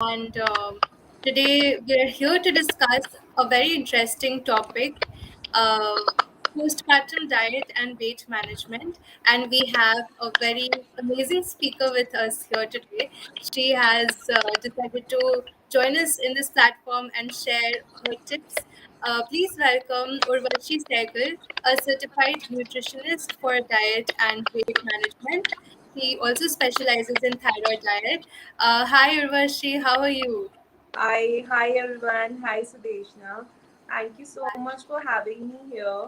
and today we are here to discuss a very interesting topic, uh, postpartum diet and weight management. And we have a very amazing speaker with us here today. She has decided to join us in this platform and share her tips. Please welcome Urvashi Sehgal, a certified nutritionist for diet and weight management. He also specializes in thyroid diet. Hi, Urvashi. How are you? Hi everyone. Hi Sudeshna. Thank you so much for having me here.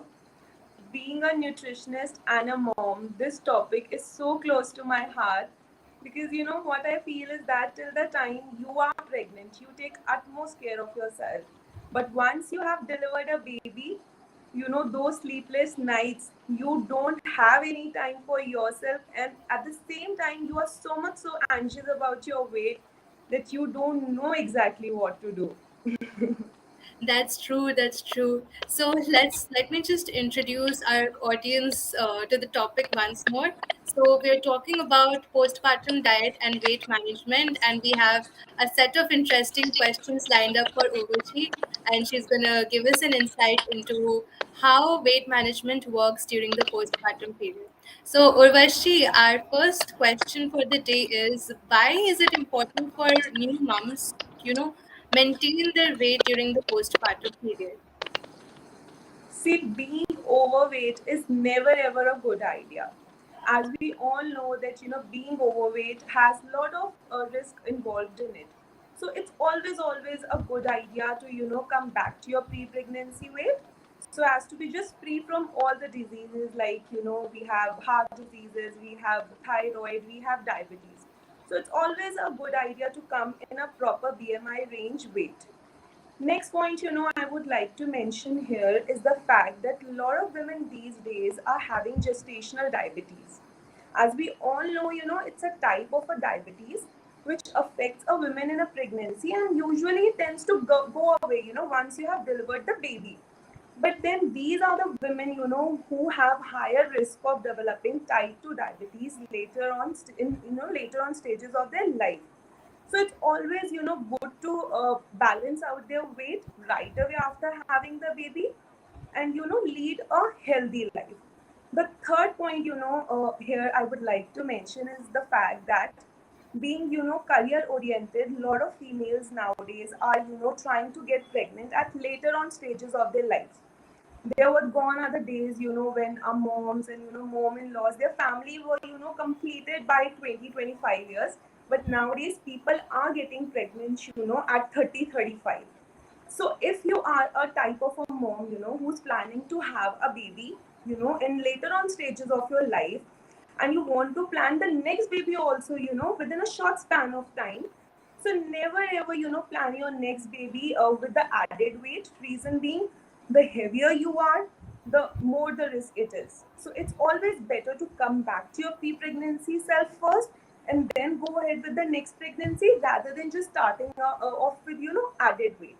Being a nutritionist and a mom, this topic is so close to my heart because you know what I feel is that till the time you are pregnant, you take utmost care of yourself. But once you have delivered a baby, you know those sleepless nights, you don't have any time for yourself, and at the same time, you are so anxious about your weight that you don't know exactly what to do. That's true. That's true. So let me just introduce our audience to the topic once more. So we're talking about postpartum diet and weight management, and we have a set of interesting questions lined up for Urvashi, and she's gonna give us an insight into how weight management works during the postpartum period. So Urvashi, our first question for the day is: why is it important for new moms, maintain their weight during the postpartum period? See, being overweight is never ever a good idea. As we all know that you know being overweight has a lot of risk involved in it. So it's always a good idea to you know come back to your pre-pregnancy weight so as to be just free from all the diseases like you know we have heart diseases, we have thyroid, we have diabetes. So it's always a good idea to come in a proper BMI range weight. Next point, you know, I would like to mention here is the fact that a lot of women these days are having gestational diabetes. As we all know, you know, it's a type of a diabetes which affects a woman in a pregnancy and usually tends to go away, you know, once you have delivered the baby. But then these are the women, you know, who have higher risk of developing type 2 diabetes later on, later on stages of their life. So it's always, you know, good to balance out their weight right away after having the baby and, you know, lead a healthy life. The third point, you know, here I would like to mention is the fact that being, you know, career oriented, a lot of females nowadays are, you know, trying to get pregnant at later on stages of their life. There were gone are the days, you know, when our moms and, you know, mom-in-laws, their family were, you know, completed by 20-25 years. But nowadays, people are getting pregnant, you know, at 30-35. So if you are a type of a mom, you know, who's planning to have a baby, you know, in later on stages of your life, and you want to plan the next baby also, you know, within a short span of time, so never ever, you know, plan your next baby with the added weight. Reason being, the heavier you are, the more the risk it is. So it's always better to come back to your pre-pregnancy self first and then go ahead with the next pregnancy rather than just starting off with, you know, added weight.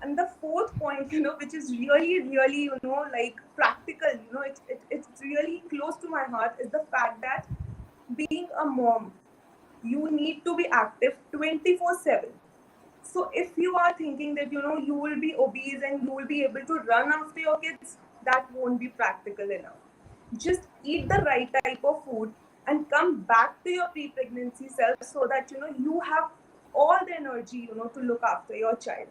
And the fourth point, you know, which is really, you know, like practical, you know, it's really close to my heart is the fact that being a mom, you need to be active 24/7. So if you are thinking that you know you will be obese and you will be able to run after your kids, that won't be practical enough. Just eat the right type of food and come back to your pre-pregnancy self so that you know you have all the energy you know to look after your child.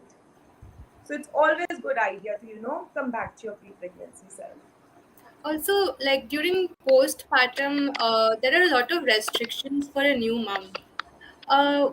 So it's always good idea to you know come back to your pre-pregnancy self. Also, like during postpartum, there are a lot of restrictions for a new mom.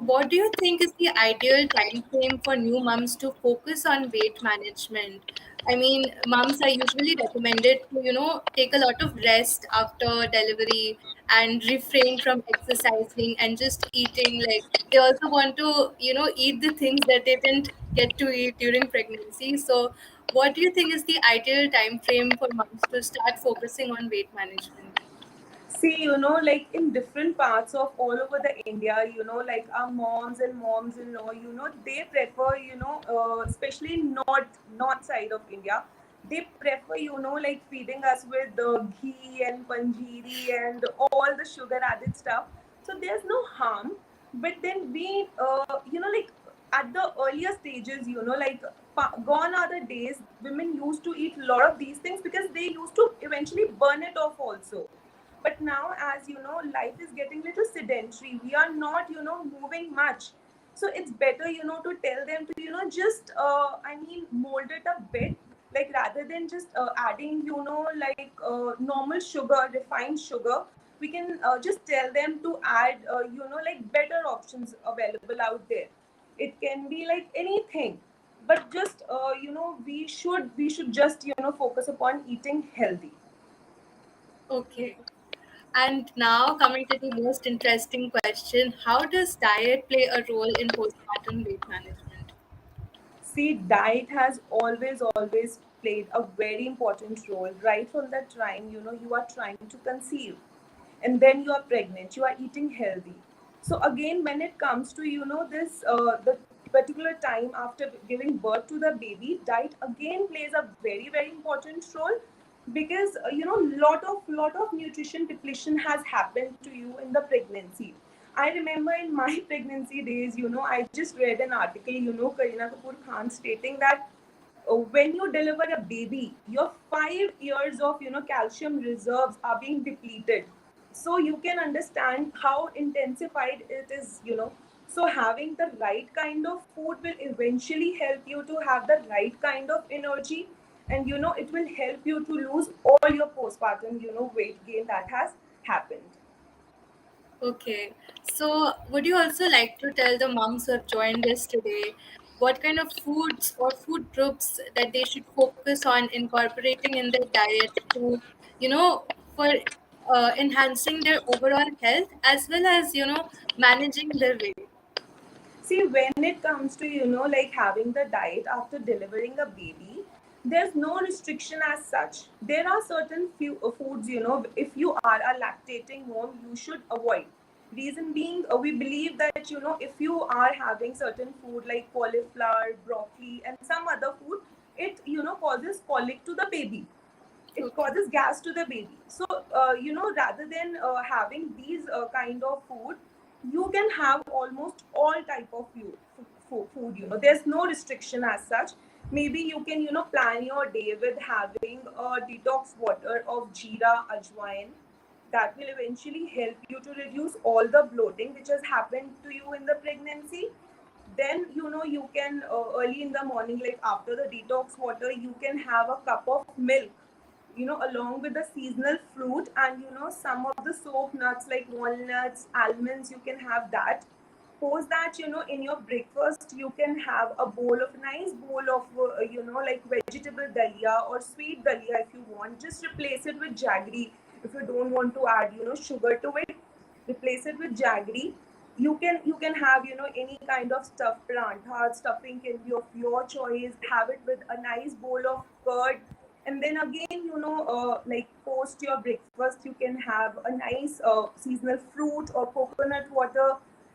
What do you think is the ideal time frame for new moms to focus on weight management? I mean, moms are usually recommended to, take a lot of rest after delivery and refrain from exercising and just eating. Like they also want to, eat the things that they didn't get to eat during pregnancy. So, what do you think is the ideal time frame for moms to start focusing on weight management? See, you know, like in different parts of all over the India, you know, like our moms and moms-in-law, you know, they prefer, you know, especially north side of India, they prefer, you know, like feeding us with the ghee and panjiri and all the sugar added stuff. So there's no harm. But then we like at the earlier stages, like gone are the days women used to eat a lot of these things because they used to eventually burn it off also. But now, as life is getting little sedentary, we are not moving much. So it's better to tell them to just mold it a bit, like rather than just adding like normal sugar, refined sugar. We can just tell them to add like better options available out there. It can be like anything, but just we should just focus upon eating healthy. Okay. And now coming to the most interesting question, how does diet play a role in postpartum weight management? See, diet has always played a very important role right from the time you are trying to conceive, and then you are pregnant, you are eating healthy. So again, when it comes to this the particular time after giving birth to the baby, diet again plays a very important role, because lot of nutrition depletion has happened to you in the pregnancy. I remember in my pregnancy days, I just read an article, Kareena Kapoor Khan stating that when you deliver a baby, your 5 years of calcium reserves are being depleted. So you can understand how intensified it is. So having the right kind of food will eventually help you to have the right kind of energy, and it will help you to lose all your postpartum weight gain that has happened. Okay. So, would you also like to tell the moms who have joined us today what kind of foods or food groups that they should focus on incorporating in their diet to, for enhancing their overall health as well as, managing their weight? See, when it comes to, like having the diet after delivering a baby, there's no restriction as such. There are certain few foods, if you are a lactating mom, you should avoid. Reason being, we believe that, if you are having certain food like cauliflower, broccoli, and some other food, it, causes colic to the baby. It Okay. causes gas to the baby. So rather than having these kind of food, you can have almost all type of food. There's no restriction as such. Maybe you can plan your day with having a detox water of jeera, ajwain. That will eventually help you to reduce all the bloating which has happened to you in the pregnancy. Then you can early in the morning, like after the detox water, you can have a cup of milk, along with the seasonal fruit, and some of the soap nuts like walnuts, almonds, you can have that. Post that, in your breakfast, you can have a bowl of nice bowl of like vegetable dalia or sweet dalia if you want. Just replace it with jaggery if you don't want to add sugar to it. Replace it with jaggery. You can have any kind of stuffed plant. Hard stuffing can be of your choice. Have it with a nice bowl of curd. And then again, like post your breakfast, you can have a nice seasonal fruit or coconut water.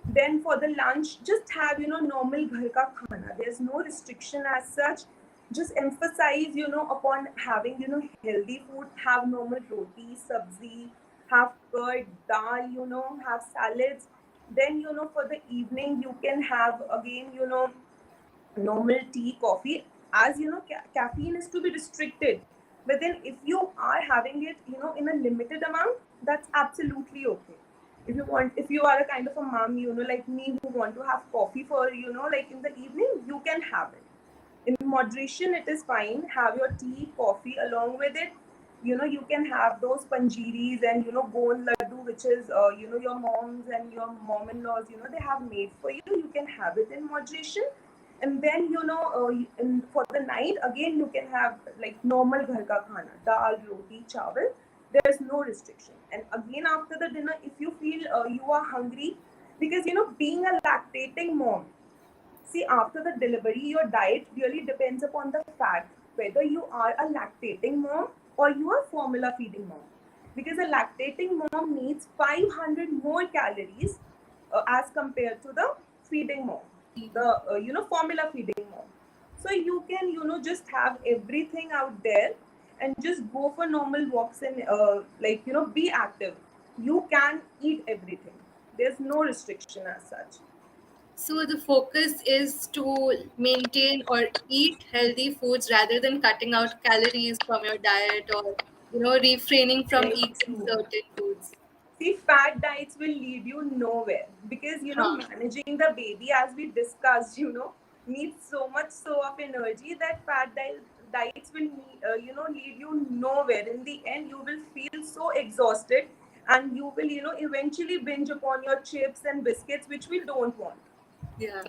Then for the lunch, just have normal ghar ka khana. There's no restriction as such. Just emphasize upon having healthy food. Have normal roti, sabzi, have curd, dal, have salads. Then for the evening, you can have again normal tea, coffee. As caffeine is to be restricted, but then if you are having it in a limited amount, that's absolutely okay. If you are a kind of a mom, like me, who want to have coffee for like in the evening, you can have it in moderation. It is fine. Have your tea, coffee along with it. You can have those panjiris and gon laddu, which is your moms and your mom-in-laws, they have made for you. You can have it in moderation. And then for the night again, you can have like normal ghar ka khana, dal, roti, chawal. There's no restriction. And again, after the dinner, if you feel you are hungry, because being a lactating mom, see, after the delivery, your diet really depends upon the fact whether you are a lactating mom or you are formula feeding mom. Because a lactating mom needs 500 more calories as compared to the feeding mom, the formula feeding mom. So you can just have everything out there and just go for normal walks and like be active. You can eat everything. There's no restriction as such. So the focus is to maintain or eat healthy foods rather than cutting out calories from your diet, or refraining from Very eating true. certain foods. See, fat diets will lead you nowhere because Huh. managing the baby, as we discussed, needs so much so of energy that diets will lead you nowhere. In the end, you will feel so exhausted, and you will eventually binge upon your chips and biscuits, which we don't want. Yeah.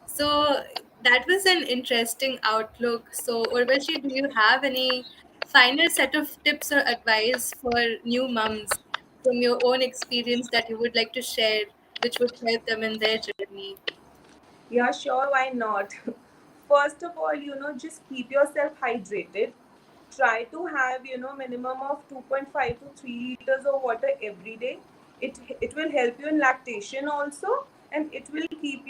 So that was an interesting outlook. So, Urvashi, do you have any final set of tips or advice for new moms from your own experience that you would like to share, which would help them in their journey? Yeah, sure, why not? First of all, just keep yourself hydrated. Try to have, minimum of 2.5 to 3 liters of water every day. It will help you in lactation also, and it will keep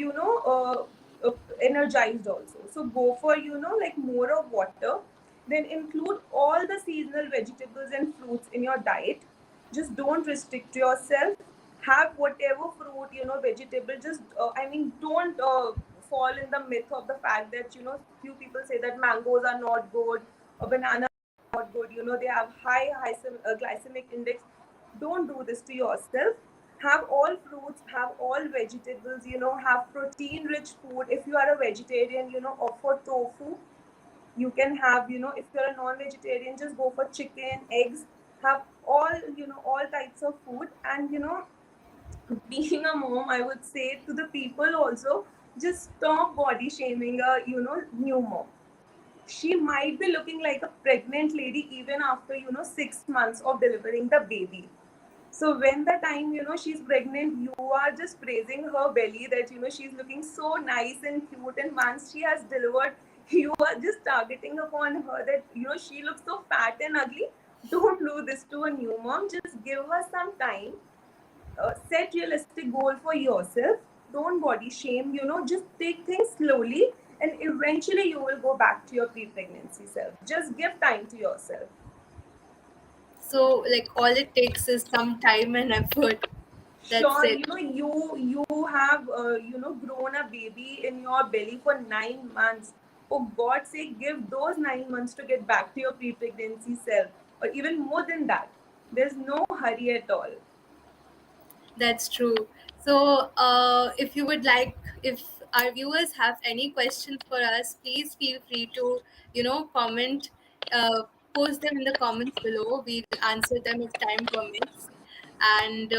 energized also. So go for, like more of water. Then include all the seasonal vegetables and fruits in your diet. Just don't restrict yourself. Have whatever fruit, vegetable. Just don't fall in the myth of the fact that few people say that mangoes are not good or bananas are not good. They have high glycemic index. Don't do this to yourself. Have all fruits, have all vegetables. Have protein rich food. If you are a vegetarian, opt for tofu. You can have, if you're a non-vegetarian, just go for chicken, eggs. Have all types of food. And being a mom, I would say to the people also, just stop body shaming a new mom. She might be looking like a pregnant lady even after 6 months of delivering the baby. So when the time she's pregnant, you are just praising her belly that she's looking so nice and cute, and once she has delivered, you are just targeting upon her that she looks so fat and ugly. Don't do this to a new mom. Just give her some time. Set realistic goal for yourself. Don't body shame. Just take things slowly, and eventually you will go back to your pre-pregnancy self. Just give time to yourself. So, like, all it takes is some time and effort. That's Sure, it. you have grown a baby in your belly for 9 months. For God's sake, give those 9 months to get back to your pre-pregnancy self, or even more than that. There's no hurry at all. That's true. So, if you would like, if our viewers have any questions for us, please feel free to, comment, uh, post them in the comments below. We'll answer them if time permits. And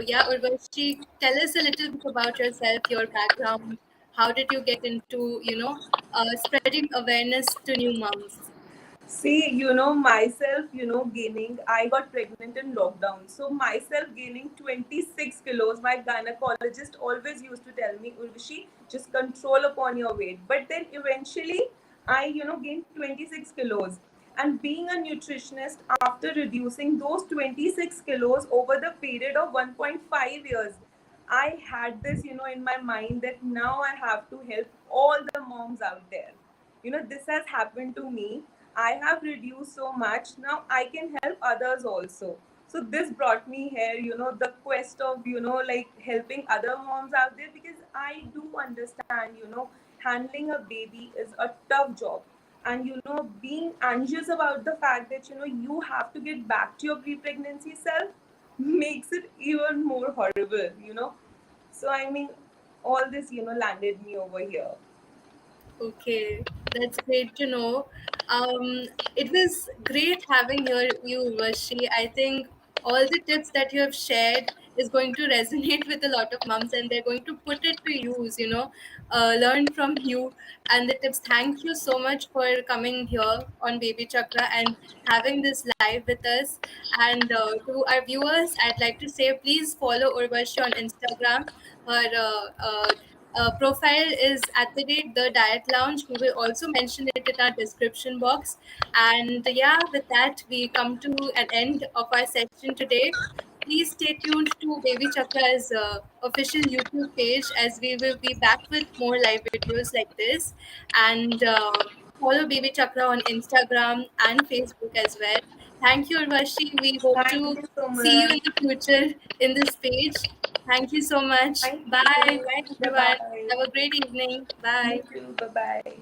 yeah, Urvashi, tell us a little bit about yourself, your background. How did you get into, spreading awareness to new moms? See, myself, gaining, I got pregnant in lockdown. So, myself gaining 26 kilos, my gynecologist always used to tell me, Urvashi, just control upon your weight. But then eventually, I, gained 26 kilos. And being a nutritionist, after reducing those 26 kilos over the period of 1.5 years, I had this, in my mind that now I have to help all the moms out there. This has happened to me. I have reduced so much, now I can help others also. So this brought me here, the quest of like helping other moms out there, because I do understand, handling a baby is a tough job. And being anxious about the fact that you have to get back to your pre-pregnancy self makes it even more horrible. So all this landed me over here. Okay, that's great to know. It was great having you, Urvashi. I think all the tips that you have shared is going to resonate with a lot of moms, and they're going to put it to use, learn from you and the tips. Thank you so much for coming here on Baby Chakra and having this live with us. And to our viewers, I'd like to say please follow Urvashi on Instagram. Her profile is at the rate the diet lounge. We will also mention it in our description box. And yeah, with that we come to an end of our session today. Please stay tuned to Baby Chakra's official YouTube page, as we will be back with more live videos like this. And follow Baby Chakra on Instagram and Facebook as well. Thank you, Urvashi. We hope Thank to you so see you much. in the future in this page. Thank you so much. Thank Bye. you. Bye, Bye everyone. bye. Have a great evening. You Bye. too. Bye bye.